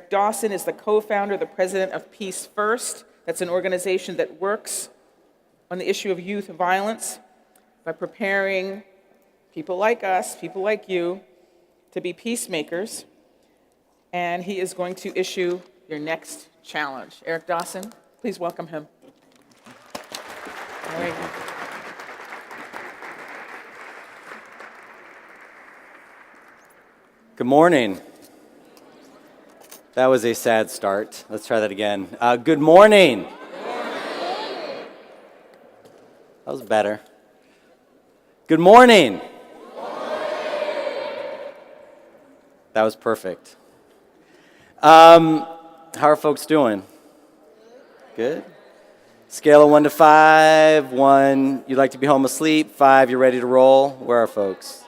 Eric Dawson is the co-founder, the president of Peace First. That's an organization that works on the issue of youth violence by preparing people like us, people like you, to be peacemakers. And he is going to issue your next challenge. Eric Dawson, please welcome him. All right. Good morning. That was a sad start. Let's try that again. Good morning. That was better. Good morning. That was perfect. How are folks doing? Good? Scale of 1 to 5. 1, you'd like to be home asleep. 5, you're ready to roll. Where are folks?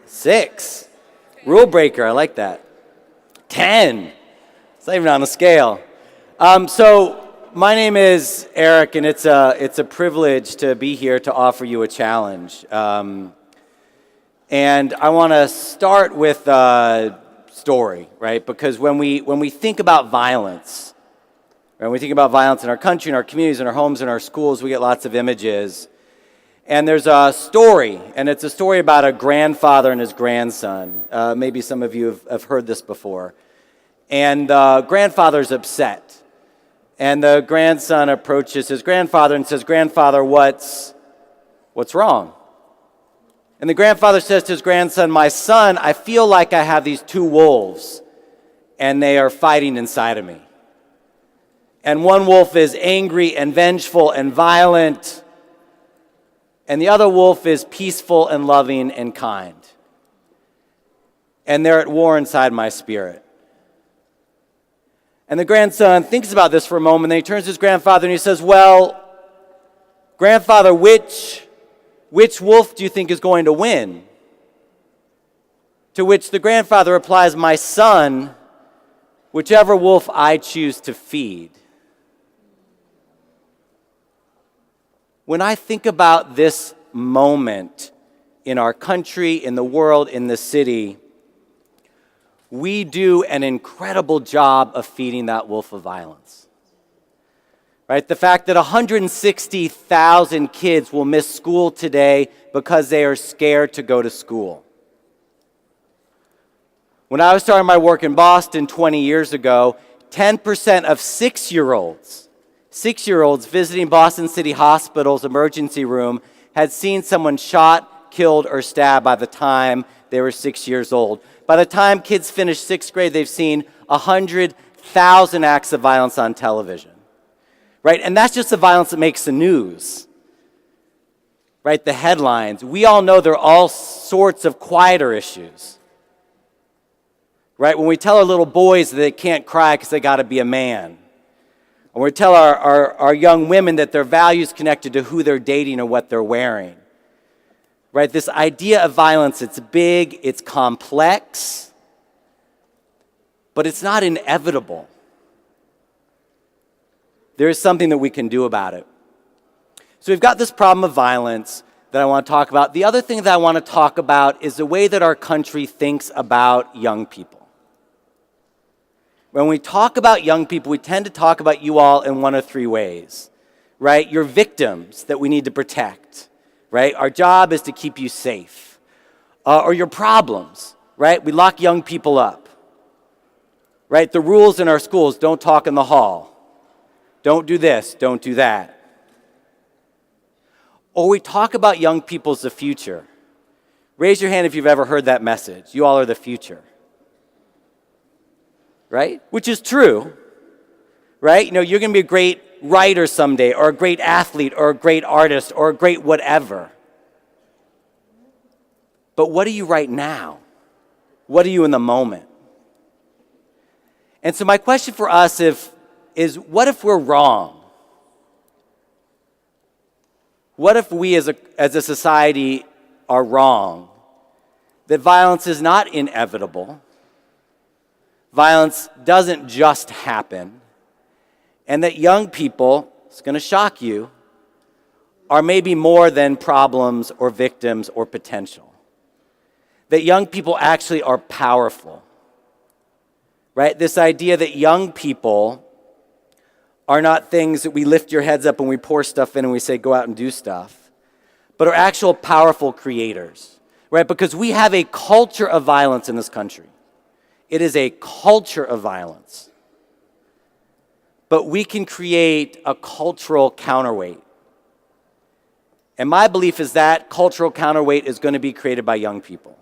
6. Rule breaker, I like that. 10. It's not even on the scale. So my name is Eric, and it's a privilege to be here to offer you a challenge. And I want to start with a story, right? Because when we think about violence, when we think about violence in our country, in our communities, in our homes, in our schools, we get lots of images. And there's a story, and it's a story about a grandfather and his grandson. Maybe some of you have heard this before. And the grandfather's upset. And the grandson approaches his grandfather and says, "Grandfather, what's wrong?" And the grandfather says to his grandson, "My son, I feel like I have these two wolves, and they are fighting inside of me. And one wolf is angry and vengeful and violent, and the other wolf is peaceful and loving and kind. And they're at war inside my spirit." And the grandson thinks about this for a moment, and then he turns to his grandfather and he says, "Well, grandfather, which wolf do you think is going to win?" To which the grandfather replies, "My son, whichever wolf I choose to feed." When I think about this moment in our country, in the world, in the city, we do an incredible job of feeding that wolf of violence. Right? The fact that 160,000 kids will miss school today because they are scared to go to school. When I was starting my work in Boston 20 years ago, 10% of 6-year-olds visiting Boston City Hospital's emergency room had seen someone shot, killed, or stabbed by the time they were 6 years old. By the time kids finish 6th grade, they've seen 100,000 acts of violence on television. Right? And that's just the violence that makes the news. Right? The headlines. We all know there are all sorts of quieter issues. Right? When we tell our little boys that they can't cry because they got to be a man. When we tell our young women that their values connected to who they're dating or what they're wearing. Right? This idea of violence, it's big, it's complex, but it's not inevitable. There is something that we can do about it. So we've got this problem of violence that I want to talk about. The other thing that I want to talk about is the way that our country thinks about young people. When we talk about young people, we tend to talk about you all in one of three ways, right? You're victims that we need to protect, right? Our job is to keep you safe. Or your problems, right? We lock young people up, right? The rules in our schools: don't talk in the hall. Don't do this, don't do that. Or we talk about young people as the future. Raise your hand if you've ever heard that message. You all are the future. Right? Which is true, right? You know, you're going to be a great writer someday, or a great athlete, or a great artist, or a great whatever. But what are you right now? What are you in the moment? And so my question for us is what if we're wrong? What if we as a society are wrong? That violence is not inevitable. Violence doesn't just happen, and that young people, it's going to shock you, are maybe more than problems or victims or potential. That young people actually are powerful, right? This idea that young people are not things that we lift your heads up and we pour stuff in and we say, go out and do stuff, but are actual powerful creators, right? Because we have a culture of violence in this country. It is a culture of violence. But we can create a cultural counterweight. And my belief is that cultural counterweight is going to be created by young people.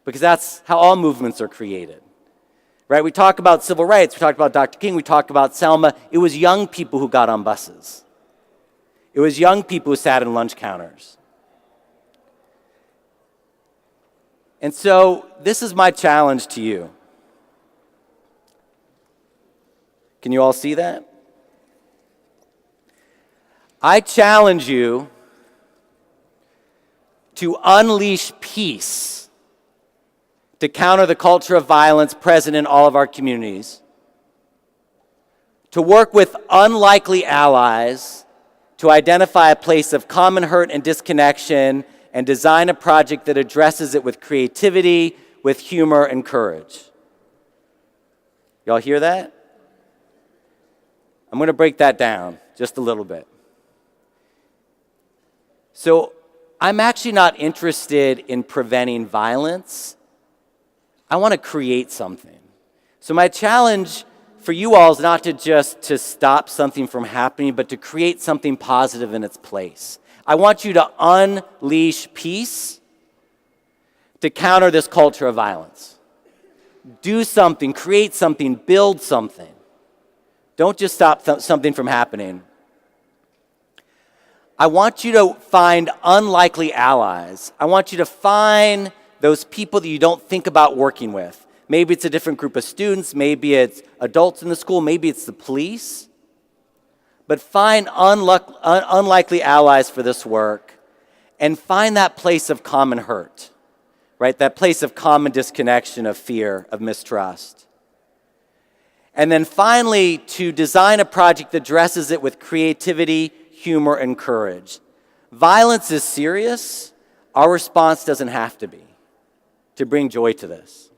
Because that's how all movements are created. Right? We talk about civil rights, we talked about Dr. King, we talked about Selma. It was young people who got on buses. It was young people who sat in lunch counters. And so this is my challenge to you. Can you all see that? I challenge you to unleash peace to counter the culture of violence present in all of our communities, to work with unlikely allies to identify a place of common hurt and disconnection and design a project that addresses it with creativity, with humor, and courage. Y'all hear that? I'm going to break that down just a little bit. So I'm actually not interested in preventing violence. I want to create something. So my challenge for you all is not to just to stop something from happening, but to create something positive in its place. I want you to unleash peace to counter this culture of violence. Do something, create something, build something. Don't just stop something from happening. I want you to find unlikely allies. I want you to find those people that you don't think about working with. Maybe it's a different group of students, maybe it's adults in the school, maybe it's the police. But find unlikely allies for this work and find that place of common hurt, right? That place of common disconnection, of fear, of mistrust. And then finally, to design a project that addresses it with creativity, humor, and courage. Violence is serious. Our response doesn't have to be to bring joy to this.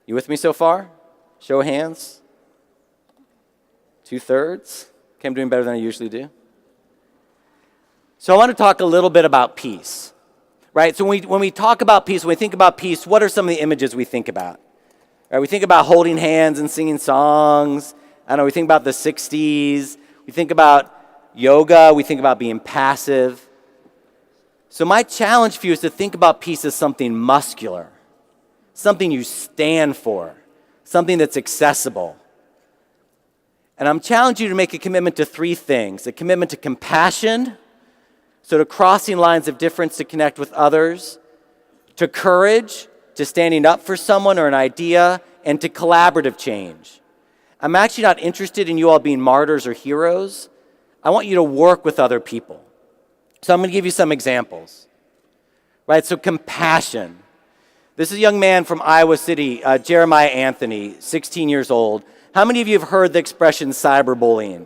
You with me so far? Show of hands. 2/3. Okay, I'm doing better than I usually do. So I want to talk a little bit about peace, right? So when we talk about peace, when we think about peace, what are some of the images we think about? Right, we think about holding hands and singing songs. I don't know, we think about the 60s. We think about yoga. We think about being passive. So my challenge for you is to think about peace as something muscular, something you stand for, something that's accessible. And I'm challenging you to make a commitment to 3 things: a commitment to compassion, so to crossing lines of difference to connect with others, to courage, to standing up for someone or an idea, and to collaborative change. I'm actually not interested in you all being martyrs or heroes. I want you to work with other people. So I'm going to give you some examples. Right, so compassion. This is a young man from Iowa City, Jeremiah Anthony, 16 years old. How many of you have heard the expression cyberbullying?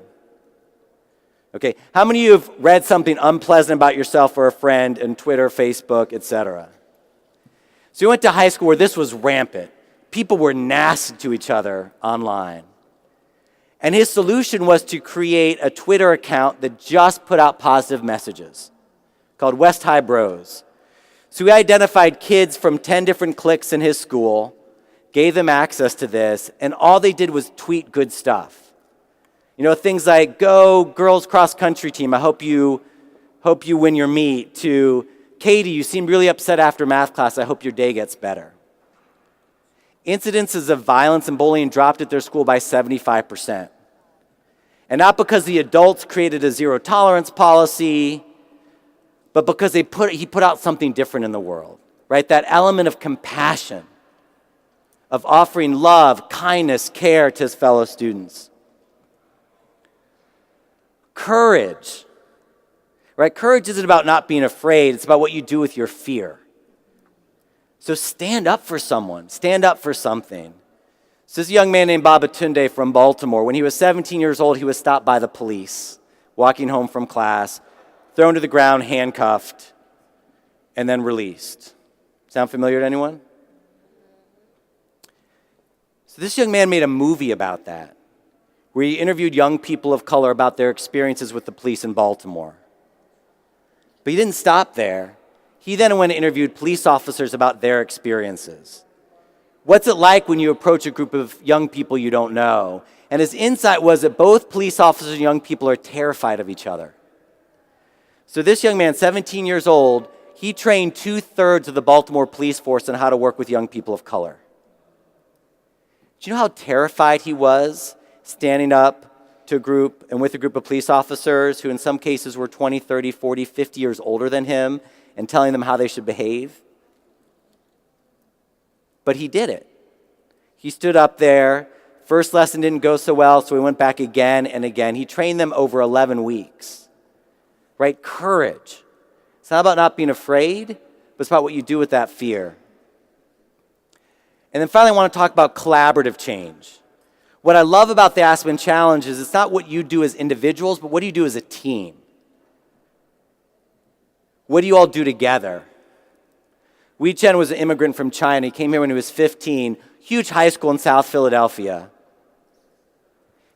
Okay, how many of you have read something unpleasant about yourself or a friend in Twitter, Facebook, etc.? So he went to high school where this was rampant. People were nasty to each other online. And his solution was to create a Twitter account that just put out positive messages called West High Bros. So he identified kids from 10 different cliques in his school, gave them access to this, and all they did was tweet good stuff. You know, things like, go girls cross country team, I hope you win your meet, to Katie, you seem really upset after math class, I hope your day gets better. Incidences of violence and bullying dropped at their school by 75%. And not because the adults created a zero tolerance policy, but because he put out something different in the world, right? That element of compassion, of offering love, kindness, care to his fellow students. Courage, right? Courage isn't about not being afraid. It's about what you do with your fear. So stand up for someone. Stand up for something. So this young man named Babatunde from Baltimore, when he was 17 years old, he was stopped by the police, walking home from class, thrown to the ground, handcuffed, and then released. Sound familiar to anyone? So this young man made a movie about that, where he interviewed young people of color about their experiences with the police in Baltimore. But he didn't stop there. He then went and interviewed police officers about their experiences. What's it like when you approach a group of young people you don't know? And his insight was that both police officers and young people are terrified of each other. So this young man, 17 years old, he trained 2/3 of the Baltimore police force on how to work with young people of color. Do you know how terrified he was standing up to a group and with a group of police officers who in some cases were 20, 30, 40, 50 years older than him and telling them how they should behave? But he did it. He stood up there. First lesson didn't go so well, so he went back again and again. He trained them over 11 weeks. Right? Courage. It's not about not being afraid, but it's about what you do with that fear. And then finally, I want to talk about collaborative change. What I love about the Aspen Challenge is it's not what you do as individuals, but what do you do as a team? What do you all do together? Wei Chen was an immigrant from China. He came here when he was 15, huge high school in South Philadelphia.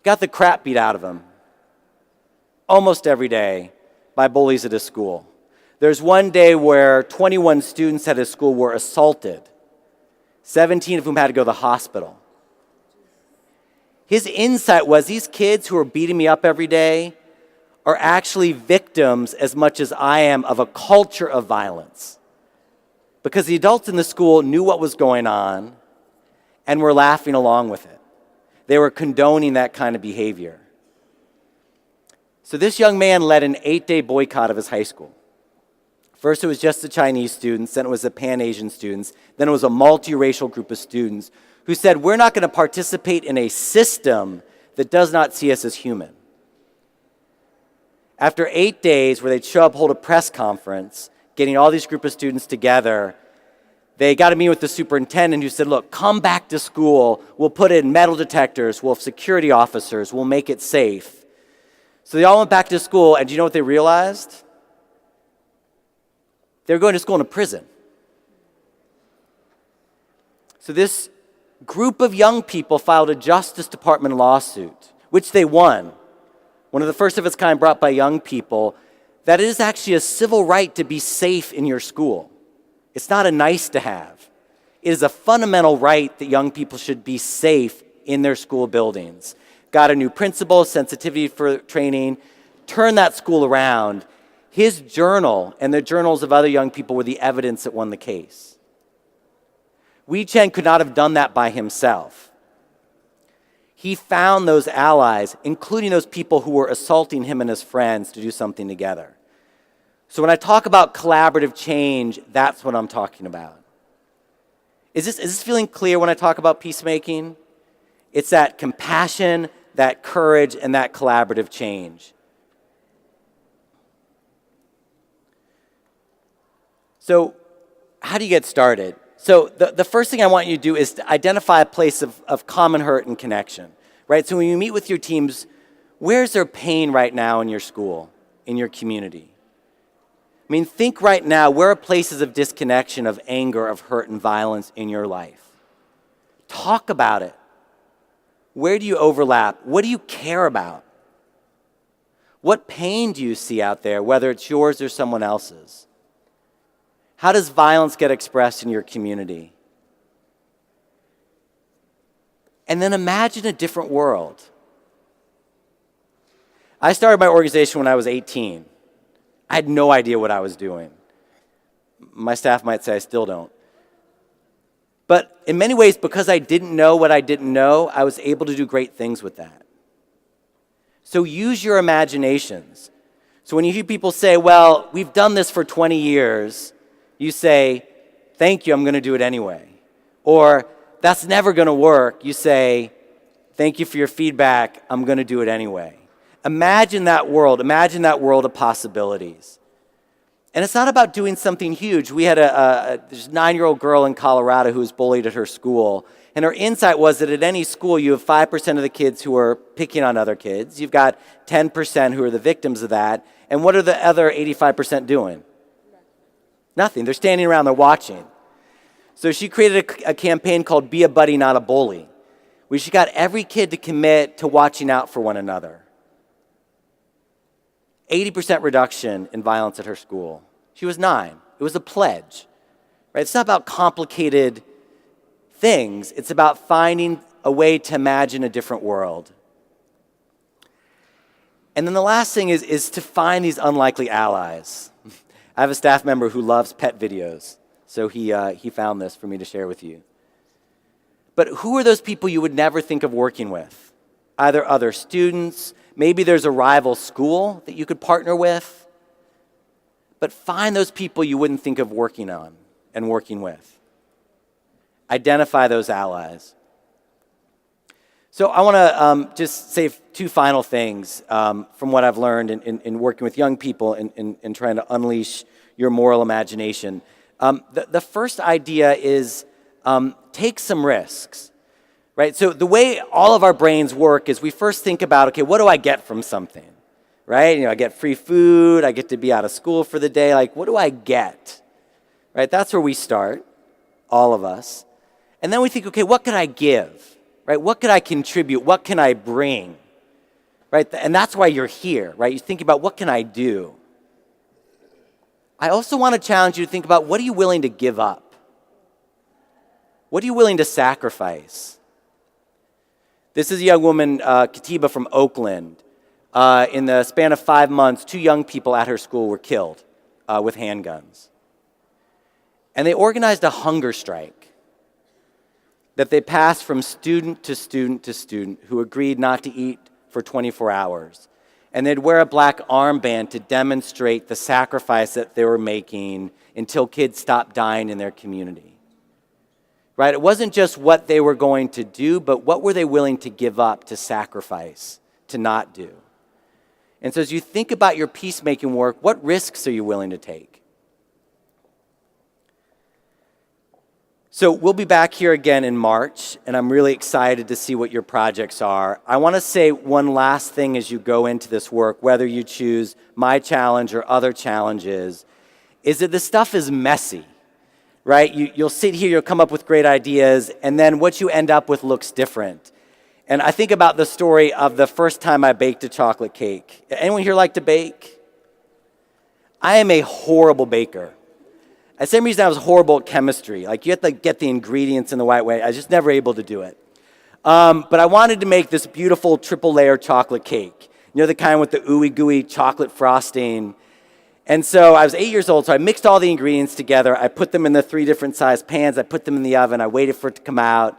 Got the crap beat out of him almost every day by bullies at his school. There's one day where 21 students at his school were assaulted, 17 of whom had to go to the hospital. His insight was these kids who are beating me up every day are actually victims as much as I am of a culture of violence. Because the adults in the school knew what was going on and were laughing along with it. They were condoning that kind of behavior. So this young man led an 8-day boycott of his high school. First it was just the Chinese students, then it was the Pan-Asian students, then it was a multiracial group of students who said, we're not going to participate in a system that does not see us as human. After 8 days where they'd show up, hold a press conference, getting all these group of students together, they got to meet with the superintendent who said, look, come back to school, we'll put in metal detectors, we'll have security officers, we'll make it safe. So they all went back to school, and do you know what they realized? They were going to school in a prison. So this group of young people filed a Justice Department lawsuit, which they won. One of the first of its kind brought by young people, that it is actually a civil right to be safe in your school. It's not a nice to have. It is a fundamental right that young people should be safe in their school buildings. Got a new principal, sensitivity for training, turned that school around. His journal and the journals of other young people were the evidence that won the case. Wei Chen could not have done that by himself. He found those allies, including those people who were assaulting him and his friends, to do something together. So when I talk about collaborative change, that's what I'm talking about. Is this feeling clear when I talk about peacemaking? It's that compassion, that courage, and that collaborative change. So how do you get started? So the first thing I want you to do is to identify a place of common hurt and connection, right? So when you meet with your teams, where's there pain right now in your school, in your community? I mean, think right now, where are places of disconnection, of anger, of hurt and violence in your life? Talk about it. Where do you overlap? What do you care about? What pain do you see out there, whether it's yours or someone else's? How does violence get expressed in your community? And then imagine a different world. I started my organization when I was 18. I had no idea what I was doing. My staff might say I still don't. But in many ways, because I didn't know what I didn't know, I was able to do great things with that. So use your imaginations. So when you hear people say, well, we've done this for 20 years, you say, thank you, I'm going to do it anyway. Or, that's never going to work. You say, thank you for your feedback, I'm going to do it anyway. Imagine that world of possibilities. And it's not about doing something huge. We had a 9-year-old girl in Colorado who was bullied at her school. And her insight was that at any school, you have 5% of the kids who are picking on other kids. You've got 10% who are the victims of that. And what are the other 85% doing? Nothing. They're standing around, they're watching. So she created a campaign called Be a Buddy, Not a Bully. She got every kid to commit to watching out for one another. 80% reduction in violence at her school. She was 9. It was a pledge. Right? It's not about complicated things. It's about finding a way to imagine a different world. And then the last thing is to find these unlikely allies. I have a staff member who loves pet videos, so he found this for me to share with you. But who are those people you would never think of working with? Either other students, maybe there's a rival school that you could partner with, but find those people you wouldn't think of working on and working with. Identify those allies. So I want to just say 2 final things from what I've learned in working with young people and trying to unleash your moral imagination. The first idea is take some risks, right? So the way all of our brains work is we first think about, okay, what do I get from something, right? I get free food, I get to be out of school for the day, like what do I get, right? That's where we start, all of us. And then we think, okay, what could I give, right? What could I contribute? What can I bring, right? And that's why you're here, right? You think about what can I do? I also want to challenge you to think about what are you willing to give up? What are you willing to sacrifice? This is a young woman, Katiba from Oakland. In the span of 5 months, 2 young people at her school were killed with handguns. And they organized a hunger strike that they passed from student to student to student who agreed not to eat for 24 hours. And they'd wear a black armband to demonstrate the sacrifice that they were making until kids stopped dying in their community. Right? It wasn't just what they were going to do, but what were they willing to give up, to sacrifice, to not do. And so as you think about your peacemaking work, what risks are you willing to take? So we'll be back here again in March, and I'm really excited to see what your projects are. I want to say one last thing as you go into this work, whether you choose my challenge or other challenges, is that this stuff is messy. Right? You'll sit here, you'll come up with great ideas, and then what you end up with looks different. And I think about the story of the first time I baked a chocolate cake. Anyone here like to bake? I am a horrible baker. For the same reason I was horrible at chemistry. Like you have to get the ingredients in the right way. I was just never able to do it. But I wanted to make this beautiful triple layer chocolate cake. You know, the kind with the ooey gooey chocolate frosting. And so I was 8 years old, so I mixed all the ingredients together. I put them in the 3 different size pans. I put them in the oven. I waited for it to come out.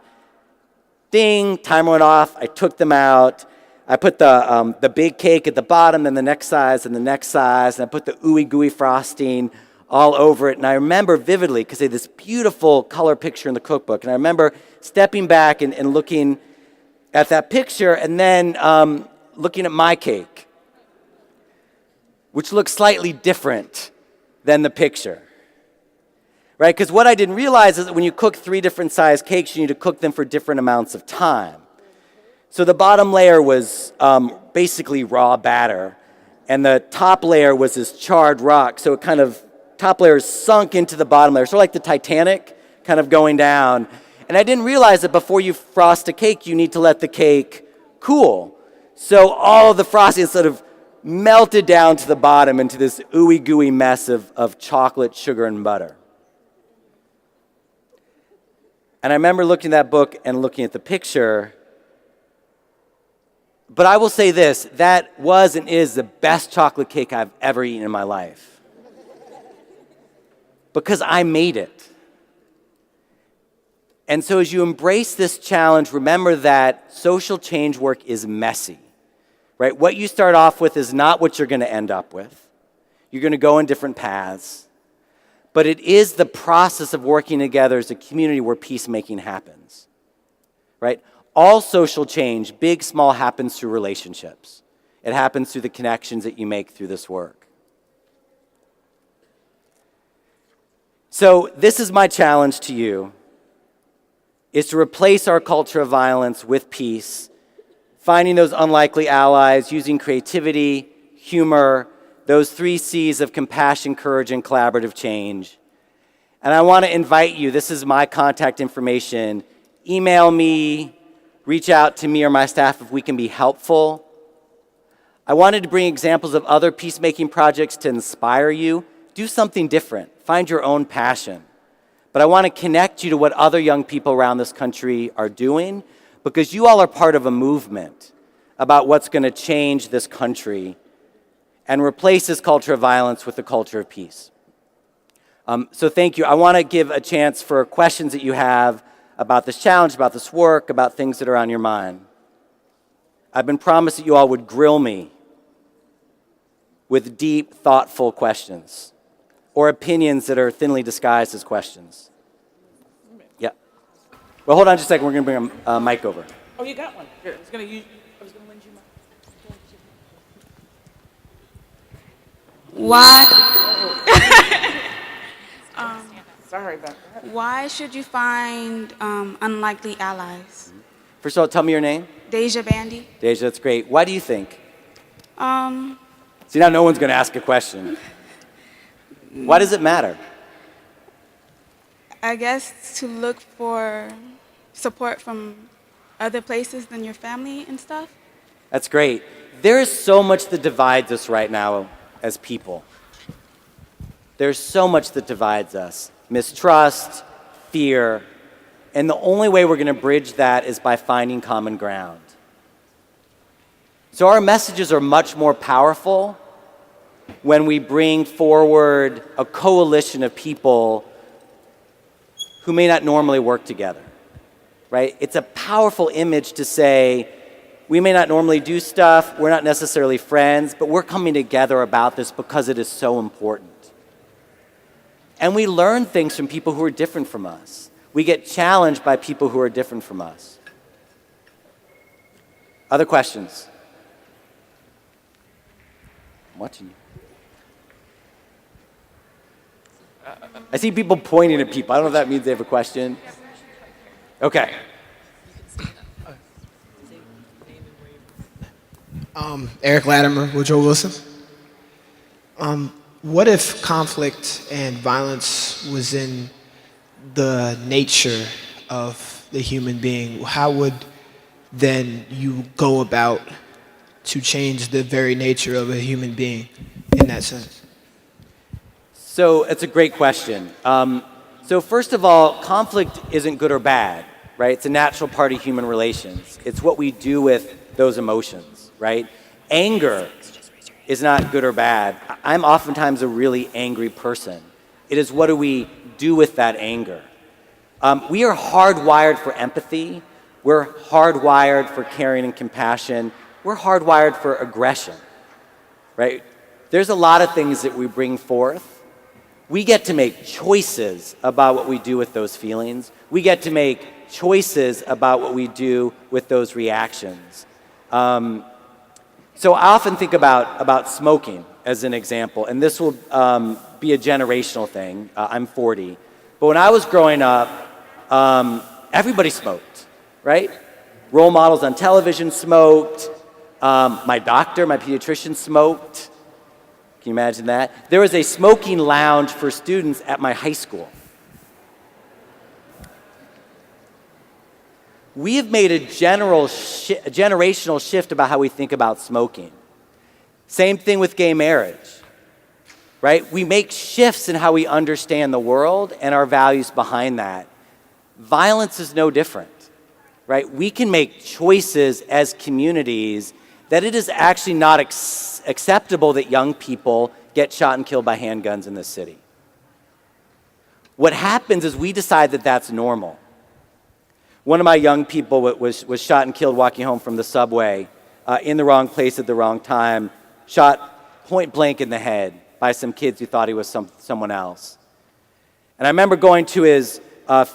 Ding, timer went off. I took them out. I put the big cake at the bottom, then the next size, and the next size, and I put the ooey gooey frosting all over it. And I remember vividly, because they had this beautiful color picture in the cookbook, and I remember stepping back and looking at that picture, and then looking at my cake, which looks slightly different than the picture, right? Because what I didn't realize is that when you cook 3 different size cakes, you need to cook them for different amounts of time. So the bottom layer was basically raw batter, and the top layer was this charred rock, so it kind of, top layer sunk into the bottom layer, sort of like the Titanic kind of going down. And I didn't realize that before you frost a cake, you need to let the cake cool. So all of the frosting sort of melted down to the bottom into this ooey gooey mess of chocolate, sugar, and butter. And I remember looking at that book and looking at the picture. But I will say this, that was and is the best chocolate cake I've ever eaten in my life. Because I made it. And so as you embrace this challenge, remember that social change work is messy. Right? What you start off with is not what you're going to end up with. You're going to go in different paths. But it is the process of working together as a community where peacemaking happens. Right? All social change, big, small, happens through relationships. It happens through the connections that you make through this work. So this is my challenge to you, is to replace our culture of violence with peace, finding those unlikely allies, using creativity, humor, those 3 C's of compassion, courage, and collaborative change. And I want to invite you, this is my contact information, email me, reach out to me or my staff if we can be helpful. I wanted to bring examples of other peacemaking projects to inspire you. Do something different. Find your own passion. But I want to connect you to what other young people around this country are doing, because you all are part of a movement about what's going to change this country and replace this culture of violence with a culture of peace. So thank you. I want to give a chance for questions that you have about this challenge, about this work, about things that are on your mind. I've been promised that you all would grill me with deep, thoughtful questions or opinions that are thinly disguised as questions. Yeah. Well, hold on just a second. We're going to bring a mic over. Oh, you got one. Here, I was going to lend you mine. Why? Sorry about that. Why should you find unlikely allies? First of all, tell me your name. Deja Bandy. Deja, that's great. Why do you think? Um, See, now no one's going to ask a question. Why does it matter? I guess to look for support from other places than your family and stuff. That's great. There is so much that divides us right now as people. There's so much that divides us. Mistrust, fear, and the only way we're going to bridge that is by finding common ground. So our messages are much more powerful when we bring forward a coalition of people who may not normally work together, right? It's a powerful image to say, we may not normally do stuff, we're not necessarily friends, but we're coming together about this because it is so important. And we learn things from people who are different from us. We get challenged by people who are different from us. Other questions? I'm watching you. I see people pointing at people. I don't know if that means they have a question. Okay. Eric Latimer, Woodrow Wilson. What if conflict and violence was in the nature of the human being? How would then you go about to change the very nature of a human being in that sense? So it's a great question. So first of all, conflict isn't good or bad, right? It's a natural part of human relations. It's what we do with those emotions, right? Anger is not good or bad. I'm oftentimes a really angry person. It is what do we do with that anger? We are hardwired for empathy. We're hardwired for caring and compassion. We're hardwired for aggression, right? There's a lot of things that we bring forth. We get to make choices about what we do with those feelings. We get to make choices about what we do with those reactions. So I often think about smoking as an example, and this will be a generational thing. I'm 40. But when I was growing up, everybody smoked, right? Role models on television smoked. My doctor, my pediatrician smoked. Can you imagine that? There was a smoking lounge for students at my high school. We have made a generational shift about how we think about smoking. Same thing with gay marriage, right? We make shifts in how we understand the world and our values behind that. Violence is no different, right? We can make choices as communities that it is actually not acceptable that young people get shot and killed by handguns in this city. What happens is we decide that that's normal. One of my young people was shot and killed walking home from the subway in the wrong place at the wrong time, shot point blank in the head by some kids who thought he was someone else. And I remember going to his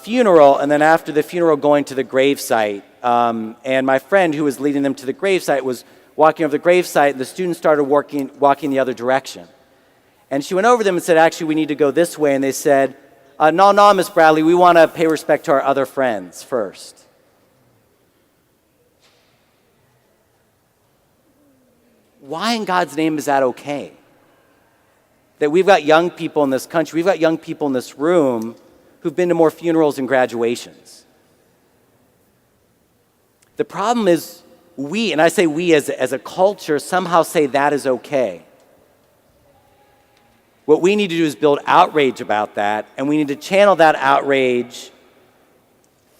funeral, and then after the funeral going to the gravesite, and my friend who was leading them to the gravesite was walking over the gravesite, and the students started walking the other direction. And she went over them and said, actually, we need to go this way. And they said, no, Miss Bradley, we want to pay respect to our other friends first. Why in God's name is that okay? That we've got young people in this country, we've got young people in this room who've been to more funerals and graduations. The problem is we, and I say we as a culture, somehow say that is okay. What we need to do is build outrage about that, and we need to channel that outrage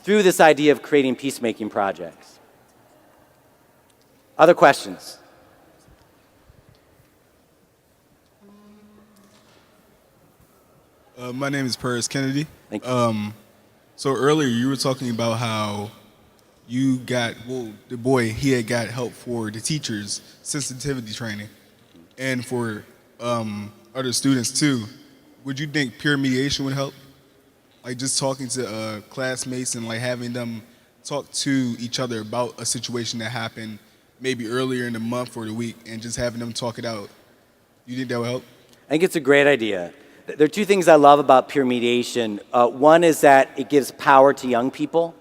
through this idea of creating peacemaking projects. Other questions? My name is Paris Kennedy. Thank you. So earlier you were talking about how you got, the boy, he had got help for the teachers' sensitivity training and for other students too. Would you think peer mediation would help? Like just talking to classmates and like having them talk to each other about a situation that happened maybe earlier in the month or the week and just having them talk it out. You think that would help? I think it's a great idea. There are two things I love about peer mediation. One is that it gives power to young people.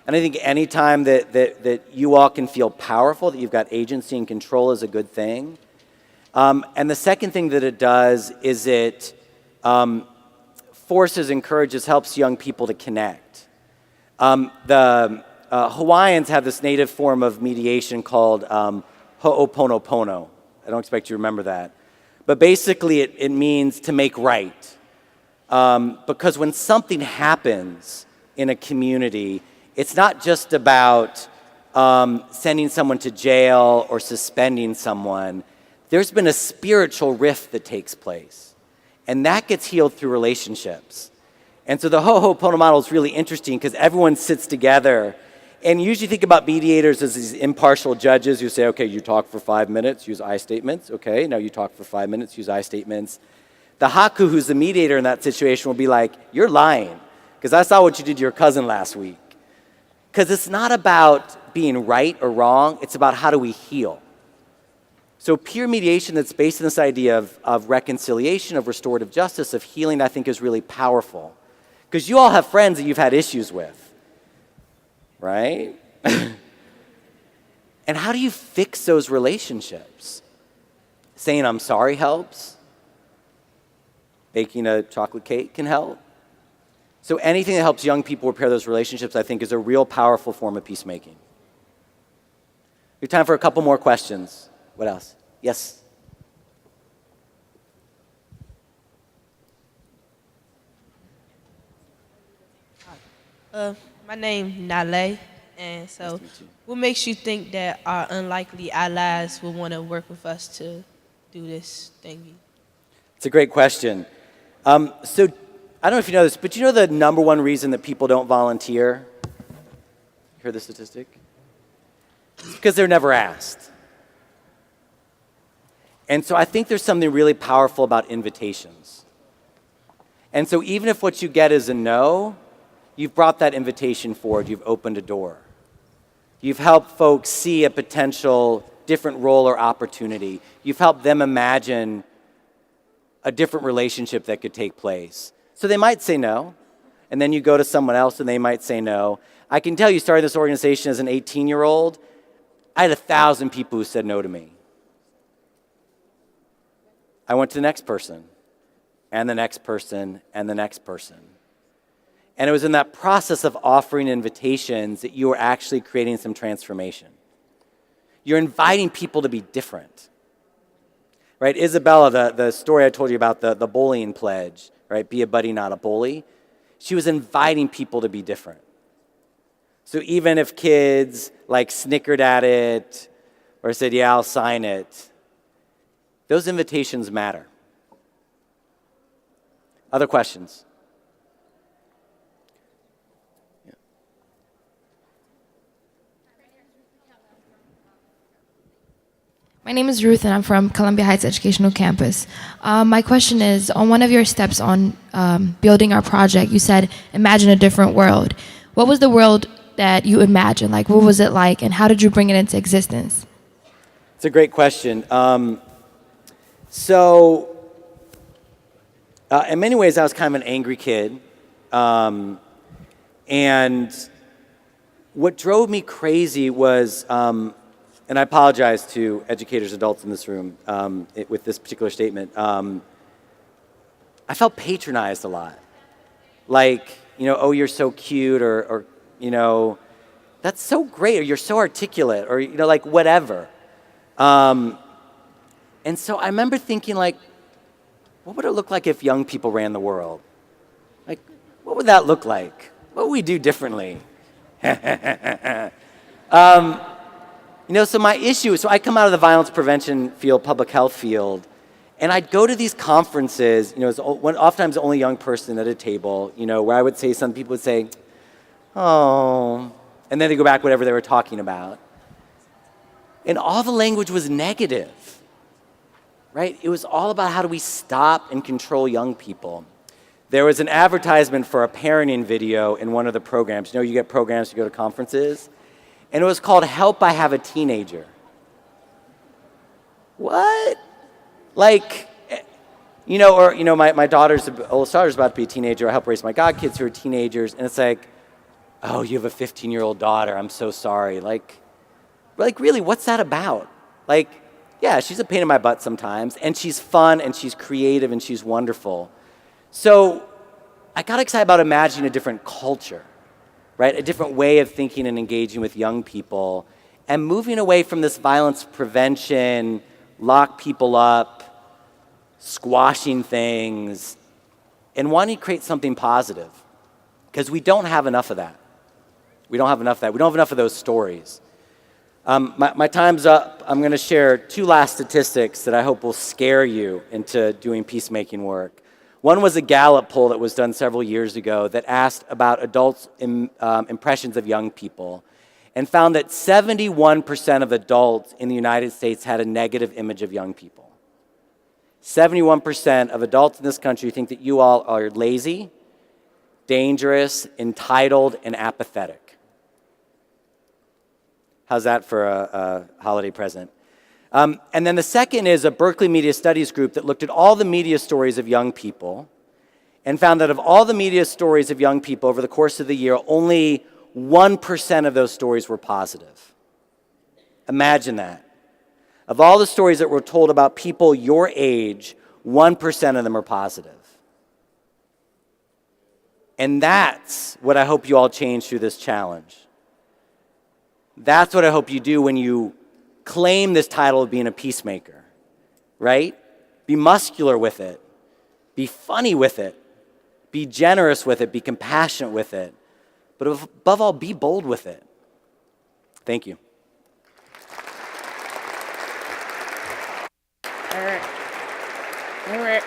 And I think any time that you all can feel powerful, that you've got agency and control is a good thing. And the second thing that it does is it forces, encourages, helps young people to connect. The Hawaiians have this native form of mediation called ho'oponopono. I don't expect you to remember that. But basically it means to make right. Because when something happens in a community, it's not just about sending someone to jail or suspending someone. There's been a spiritual rift that takes place. And that gets healed through relationships. And so the Ho'oponopono model is really interesting because everyone sits together. And you usually think about mediators as these impartial judges who say, okay, you talk for 5 minutes, use I statements. Okay, now you talk for 5 minutes, use I statements. The Haku, who's the mediator in that situation, will be like, you're lying because I saw what you did to your cousin last week. Because it's not about being right or wrong, it's about how do we heal. So peer mediation that's based on this idea of reconciliation, of restorative justice, of healing, I think is really powerful. Because you all have friends that you've had issues with, right? And how do you fix those relationships? Saying I'm sorry helps. Baking a chocolate cake can help. So anything that helps young people repair those relationships, I think, is a real powerful form of peacemaking. We have time for a couple more questions. What else? Yes? My name Nale, and so what makes you think that our unlikely allies will want to work with us to do this thingy? It's a great question. So I don't know if you know this, but you know the number one reason that people don't volunteer? You heard the statistic? It's because they're never asked. And so I think there's something really powerful about invitations. And so even if what you get is a no, you've brought that invitation forward, you've opened a door. You've helped folks see a potential different role or opportunity. You've helped them imagine a different relationship that could take place. So they might say no, and then you go to someone else and they might say no. I can tell you, starting this organization as an 18-year-old, I had 1,000 people who said no to me. I went to the next person, and the next person, and the next person. And it was in that process of offering invitations that you were actually creating some transformation. You're inviting people to be different. Right? Isabella, the story I told you about, the bullying pledge, right? Be a buddy, not a bully. She was inviting people to be different. So even if kids like snickered at it or said, yeah, I'll sign it, those invitations matter. Other questions? Yeah. My name is Ruth, and I'm from Columbia Heights Educational Campus. My question is, on one of your steps on building our project, you said, imagine a different world. What was the world that you imagined? Like, what was it like, and how did you bring it into existence? It's a great question. In many ways, I was kind of an angry kid. And what drove me crazy was, and I apologize to educators, adults in this room with this particular statement. I felt patronized a lot. Like, oh, you're so cute, or that's so great, or you're so articulate, or, like, whatever. And so I remember thinking, like, what would it look like if young people ran the world? Like, what would that look like? What would we do differently? So my issue, so I come out of the violence prevention field, public health field, and I'd go to these conferences, oftentimes the only young person at a table, where I would say, some people would say, oh, and then they go back whatever they were talking about. And all the language was negative, right? It was all about how do we stop and control young people. There was an advertisement for a parenting video in one of the programs. You get programs to go to conferences. And it was called Help I Have a Teenager. What? Like, my oldest daughter's about to be a teenager. I help raise my godkids who are teenagers. And it's like, oh, you have a 15-year-old daughter. I'm so sorry. Like, really, what's that about? Like, yeah, she's a pain in my butt sometimes. And she's fun, and she's creative, and she's wonderful. So I got excited about imagining a different culture, right? A different way of thinking and engaging with young people, and moving away from this violence prevention, lock people up, squashing things, and wanting to create something positive. Because we don't have enough of that. We don't have enough of those stories. My time's up. I'm going to share 2 last statistics that I hope will scare you into doing peacemaking work. One was a Gallup poll that was done several years ago that asked about adults' impressions of young people, and found that 71% of adults in the United States had a negative image of young people. 71% of adults in this country think that you all are lazy, dangerous, entitled, and apathetic. How's that for a holiday present? And then the second is a Berkeley Media Studies group that looked at all the media stories of young people and found that of all the media stories of young people over the course of the year, only 1% of those stories were positive. Imagine that. Of all the stories that were told about people your age, 1% of them are positive. And that's what I hope you all change through this challenge. That's what I hope you do when you claim this title of being a peacemaker, right? Be muscular with it. Be funny with it. Be generous with it. Be compassionate with it. But above all, be bold with it. Thank you. All right. Eric.